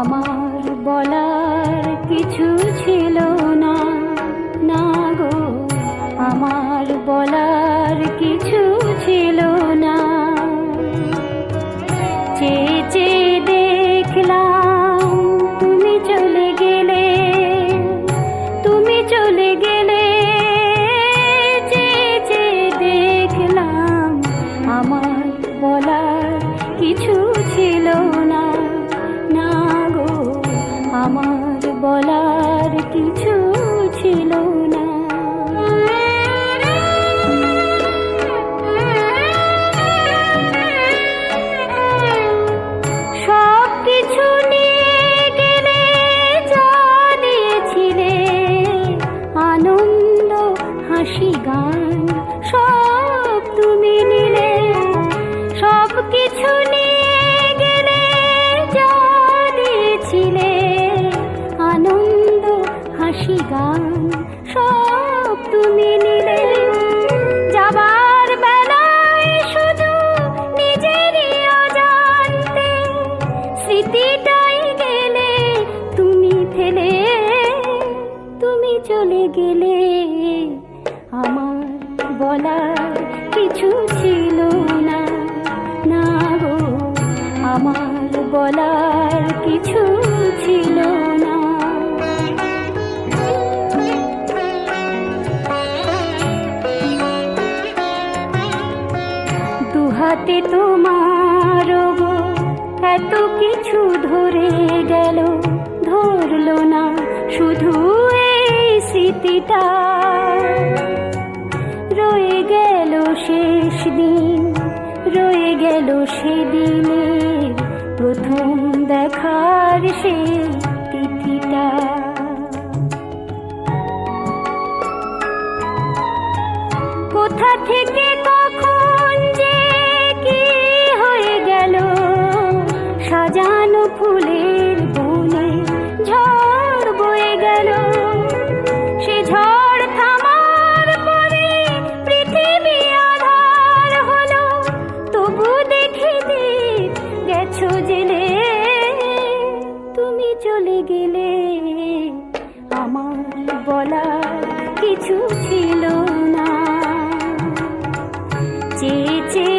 আমার বলার কিছু ছিল না, না গো, আমার বলার কিছু ছিল না। চেয়ে চেয়ে দেখলাম তুমি চলে গেলে, তুমি চলে গেলে। চেয়ে চেয়ে দেখলাম আমার বলার কিছু ছিল না, না গো, আমার বলার কিছু ছিল না। সব কিছু নিয়ে গেলে যা দিয়েছিলে, আনন্দ হাসি গান সব তুমি নিলে। সব কিছু নিয়ে গেলে যা দিয়েছিলে, আনন্দ হাসি গান সব তুমি নিলে। যাবার বেলায় শুধু নিজেরই অজান্তে স্মৃতিটাই গেলে তুমি ফেলে, তুমি চলে গেলে। আমার বলার কিছু ছিল না, না গো, আমার বলার কিছু ছিল না। দুহাতে তোমার গো এত কিছু ধরে গেল, ধরলো না শুধু এই স্মৃতিটা। রয়ে গেল শেষ দিন, রয়ে গেল সেদিনের প্রথম দেখার সেই তিথিটা। কোথা থেকে কখন যে কি হয়ে গেল, সাজানো ফুলের বনে ঝড় বয়ে গেল। সে ঝড় থামার পরে পৃথিবী আধার হলো, তবু দেখে গেছো জেলে। তুমি চলে গেলে, আমার বলার কিছু ছিল না। চেয়ে চেয়ে